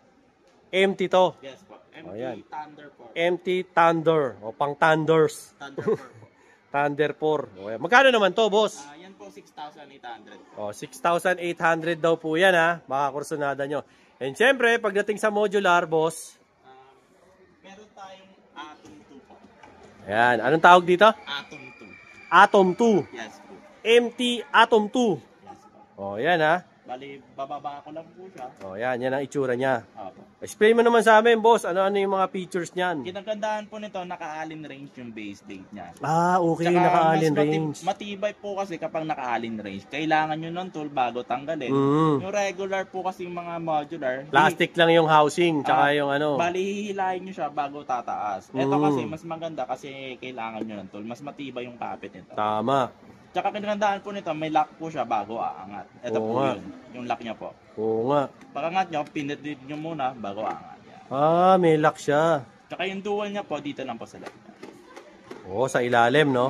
Empty to. Yes po. MT Ayan. Thunder po. Empty Thunder. O, pang Thunders. Thunder 4 po. Thunder 4. O, ayan. Magkano naman to, boss? Yan po 6,800 po. O, 6,800 daw po yan, ha. Baka kursunada nyo. And syempre, pagdating sa modular, boss. Meron tayong Atom 2 po. Ayan. Anong tawag dito? Atom 2. Atom 2. Yes po. Empty Atom 2. Yes po. O, yan, ha. Bali, bababa ko lang po siya. O, yan. Yan ang itsura niya. Opo. Explain mo naman sa amin, boss. Ano-ano yung mga features niyan? Kinagandahan po nito, naka-alin range yung base date niya. Ah, okay. Tsaka Naka-allen mas range. matibay po kasi kapag naka-alin range. Kailangan nyo ng tool bago tanggalin. Yung regular po kasi yung mga modular. Plastic lang yung housing, tsaka yung ano. Bali, hihilahin nyo siya bago tataas. Ito kasi mas maganda kasi kailangan nyo ng tool. Mas matibay yung kapit nito. Tama. Tsaka kinagandaan po nito, may lock po siya bago aangat. Ito Oo po nga. yun. Yung lock niya po. Oo nga. Pag-angat nyo, pinedid nyo muna bago aangat. Yan. Ah, may lock siya. Tsaka yung dual niya po, dito lang po sa left. Oo, sa ilalim, no?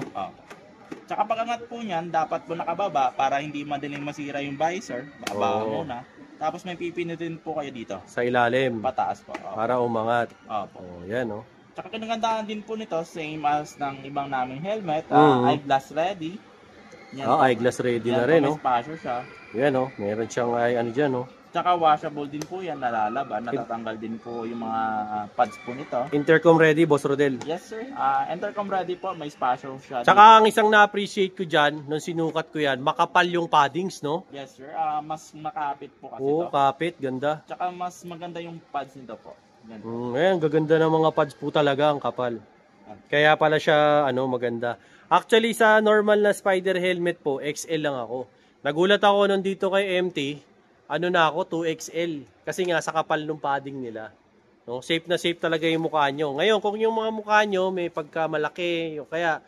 Tsaka pag-angat po niyan, dapat po nakababa para hindi madaling masira yung visor. Baba Oo. muna. Tapos may pipindutin po kayo dito. Sa ilalim. Pataas po. Opo. Para umangat. Opo. Oh, yan, no? Tsaka kinagandaan din po nito, same as ng ibang naming helmet. Mhm. Eyeglass ready. Yan Ah, po. eyeglass ready Yan na po, rin, may no? spasyo siya. Yan, no? Meron siyang ano dyan, no? Tsaka washable din po yan, nalalaban. Natatanggal din po yung mga pads po nito. Intercom ready, Boss Rodel. Yes sir. Intercom ready po, may spasyo siya. Tsaka ang isang na-appreciate ko dyan, nung sinukat ko yan, makapal yung paddings, no? Yes sir. Mas makapit po kasi Oo, ito. kapit, ganda. Tsaka mas maganda yung pads nito po. Ganito. Ayan, gaganda ng mga pads po talaga, ang kapal. Kaya pala siya, maganda. Actually, sa normal na Spider helmet po, XL lang ako. Nagulat ako nung dito kay MT, na ako, 2XL. Kasi nga, sa kapal ng padding nila. No? Safe na safe talaga yung mukha nyo. Ngayon, kung yung mga mukha nyo may pagkamalaki, o kaya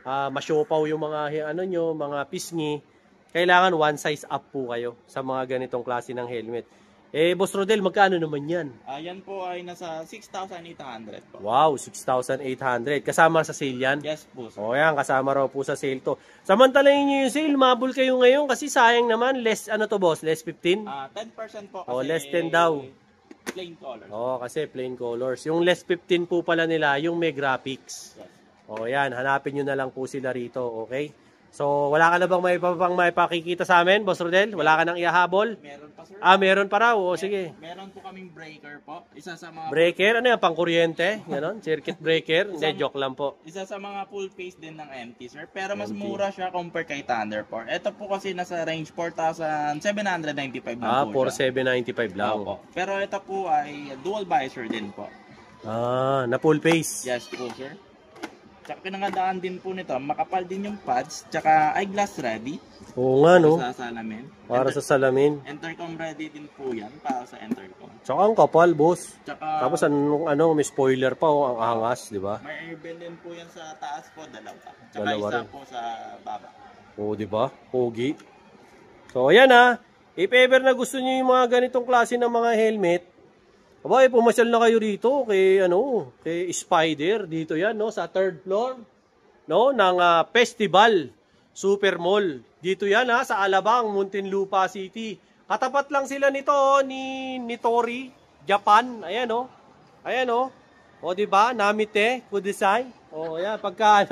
masyopaw yung mga, mga pisngi, kailangan one size up po kayo sa mga ganitong klase ng helmet. Boss Rodel, magkano naman yan? Yan po ay nasa 6,800 po. Wow, 6,800. Kasama sa sale yan? Yes po sir. O yan, kasama raw po sa sale to. Samantalahin nyo yung sale, mabul kayo ngayon kasi sayang naman, less, boss, less 15? 10% po kasi. Less 10 daw. Plain color. Kasi plain colors. Yung less 15 po pala nila, yung may graphics. Yes. Yan, hanapin nyo na lang po sila rito, okay? So, wala ka na bang may pakikita sa amin, Boss Rodel? Wala ka nang ihahabol? Meron pa sir. Meron pa raw. Sige. Meron po kaming breaker po. Isa sa mga Breaker? Ano yan? Pang-kuryente? Ganon? Circuit breaker? Hindi, joke lang po. Isa sa mga full face din ng MT sir. Pero mas mura siya compare kay Thunder 4. Ito po kasi nasa range 4,795 lang po siya. 4,795 lang. Opo. Pero ito po ay dual visor din po. Na full face. Yes po sir. Tsaka pinangandaan din po nito, makapal din yung pads, tsaka eyeglass ready. Oo nga, no? Sa salamin. Para sa salamin. Intercom ready din po yan, para sa intercom. Tsaka ang kapal, boss. Tsaka, Tapos may spoiler pa, ang angas, di ba? may airbend din po yan sa taas po, dalawa. Tsaka Dalawa isa rin. po sa baba. Oo, di ba? Pogi. So, ayan if ever na gusto niyo yung mga ganitong klase ng mga helmet, pumasyal na kayo rito kay kay Spider dito yan, no, sa 3rd floor, no, ng Festival Super Mall. Dito yan sa Alabang, Muntinlupa City. Katapat lang sila nito ni Nitori, Japan. Ayan di ba? Namite Kudesai. Ayan, pagka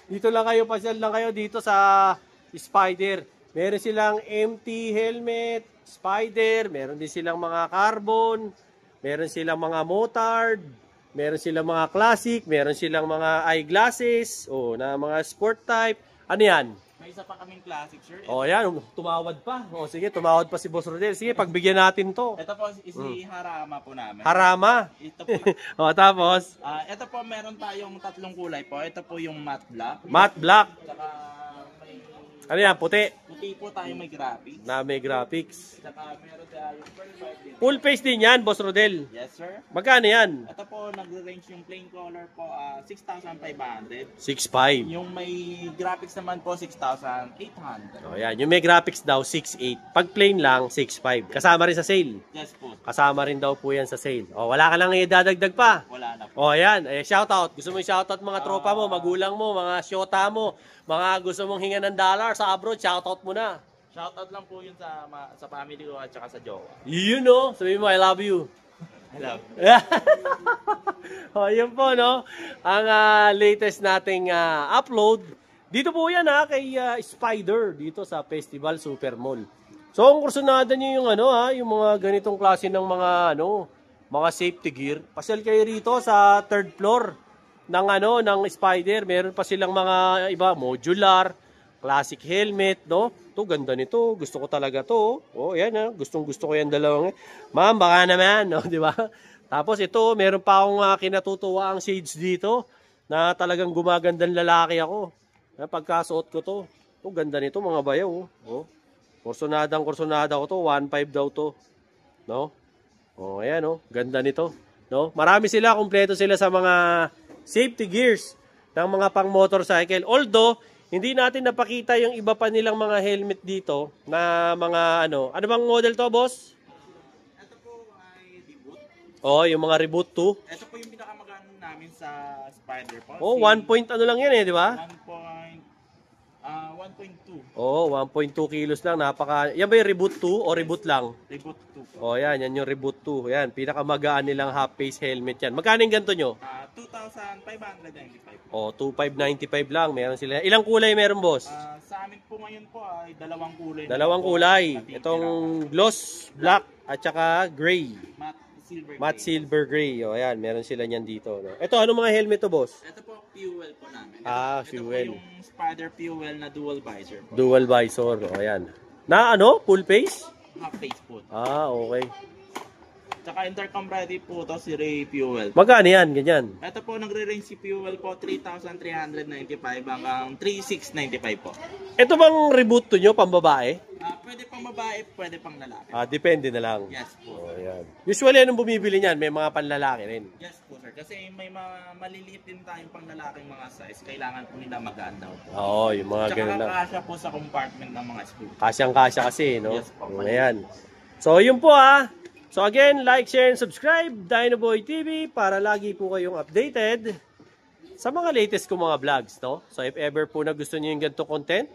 dito lang kayo, pasyal lang kayo dito sa Spider. Meron silang empty helmet, Spider, meron din silang mga carbon, meron silang mga motard, meron silang mga classic, meron silang mga eyeglasses, na mga sport type. Ano yan? May isa pa kaming classic sir. Yan, tumawad pa. Sige, tumawad pa si Boss Rodel. Sige, pagbigyan natin to. Ito po si Harama po namin. Harama. Ito po. Tapos? Ito po meron tayong tatlong kulay po. Ito po yung matte black. Matte black. Tsaka may Ano yan, puti? Puti po tayo may graphics. Na may graphics. Saka meron tayo full white din. Full face din yan, Boss Rodel. Yes, sir. Magkano yan? Ito po, nag-range yung plain color po, 6,500. 6.5. Yung may graphics naman po, 6,800. O yan, yung may graphics daw, 6.8. Pag plain lang, 6.5. Kasama rin sa sale. Yes po. Kasama rin daw po yan sa sale. O, wala ka lang idadagdag pa. Wala na po. O, ayan. Shoutout. Gusto mo shoutout mga tropa mo, magulang mo, mga syota mo, mga gusto mong hinga ng dollar sa abroad, shoutout mo na. Shoutout lang po yun sa family ko at saka sa jowa. Yun, no? Sabihin mo, I love you. I love. O, yun po, no? Ang latest nating upload. Dito po yan, kay Spider, dito sa Festival Super Mall. So, kung kursunada nyo yung yung mga ganitong klase ng mga safety gear, pasyal kayo rito sa 3rd floor ng Spider. Meron pa silang mga iba, modular, classic helmet, no? Ito, ganda nito. Gusto ko talaga to. Oh, yan Gustong-gusto ko yan dalawang. Ma'am, baka naman, no? Di ba? Tapos ito, meron pa akong kinatutuwa ang shades dito na talagang gumagandang lalaki ako. Pagkasuot ko to. Oh, ganda nito mga bayaw. Oh. Kursunada ko to. 1.5 daw to. No? Oh, ayan oh. Ganda nito. No? Marami sila, kumpleto sila sa mga safety gears ng mga pang motorcycle. Although, hindi natin napakita yung iba pa nilang mga helmet dito na mga ano bang model to, boss? Ito po ay Reboot. Oh, yung mga Reboot 2. Ito po yung pinakamagano namin sa Spider po. Oh, 1 point lang yan di ba? 1.2. Oh, 1.2 kilos lang. Yan ba yung Reboot 2 o Reboot lang? Reboot 2 po. Oh, yan yung Reboot 2. Yan, pinakamagaan nilang half-face helmet yan. Magkano yung ganito nyo? 2,595. Oh, 2,595 lang. Meron sila. Ilang kulay meron, boss? Sa amin po ngayon po ay dalawang kulay. Dalawang kulay. Itong gloss black at saka gray. Matte silver gray. O, ayan. Meron sila niyan dito. No? Ito, ano mga helmet to, boss? Ito po, fuel po namin. Fuel. Ito po yung Spider fuel na dual visor po. Dual visor. O, ayan. Na full face? Half face po. Okay. Tsaka intercom ready po to si Ray Fuel. Magkano yan? Ganyan. Ito po, nagre-range si Fuel po 3,395 hanggang 3,695 po. Ito bang reboot to nyo, pambabae? Pwede pang babae, pwede pang lalaki. Depende na lang. Yes po. Oh, yan. Usually, anong bumibili niyan? May mga panlalaki rin. Yes po, sir. Kasi may mga maliliit din tayong pang lalaking mga size. Kailangan po nila magaan daw po. Oo, yung mga ganun lang. Tsaka kasya po sa compartment ng mga school. Kasyang-kasya kasi, no? Yes po. Ayan. So, yun po So, again, like, share, and subscribe, Dinoboy TV, para lagi po kayong updated sa mga latest ko mga vlogs, no? So, if ever po na gusto niyo yung ganito content,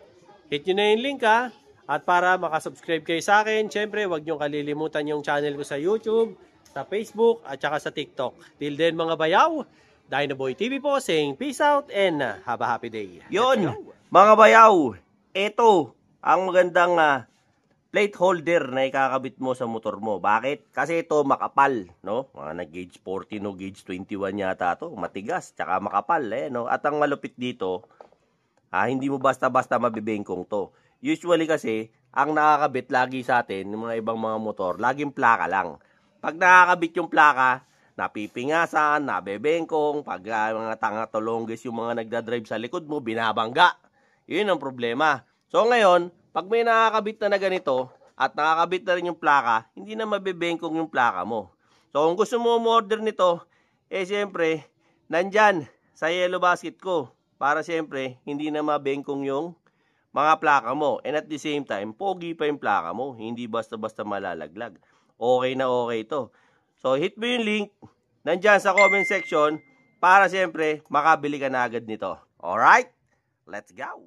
hit nyo na yung link, At para makasubscribe kayo sa akin, syempre, huwag nyo kalilimutan yung channel ko sa YouTube, sa Facebook, at saka sa TikTok. Till then, mga bayaw, Dinoboy TV po, saying peace out and have a happy day. Yun, mga bayaw, ito ang magandang plate holder na ikakabit mo sa motor mo. Bakit? Kasi ito makapal, no? Mga nag-gauge 40, no? Gauge 21 yata to. Matigas, tsaka makapal, no? At ang malupit dito, hindi mo basta-basta mabibengkong to. Usually kasi, ang nakakabit lagi sa atin, ng mga ibang mga motor, laging plaka lang. Pag nakakabit yung plaka, napipingasan, nabebengkong, pag mga tanga-tolongges yung mga nagdadrive sa likod mo, binabangga. Yun ang problema. So ngayon, pag may nakakabit na ganito, at nakakabit na rin yung plaka, hindi na mabibengkong yung plaka mo. So kung gusto mo order nito, siyempre, nandyan sa yellow basket ko. Para siyempre, hindi na mabengkong yung mga plaka mo. And at the same time, pogi pa yung plaka mo. Hindi basta-basta malalaglag. Okay na okay ito. So hit mo yung link, nandyan sa comment section, para siyempre, makabili ka na agad nito. Alright? Let's go!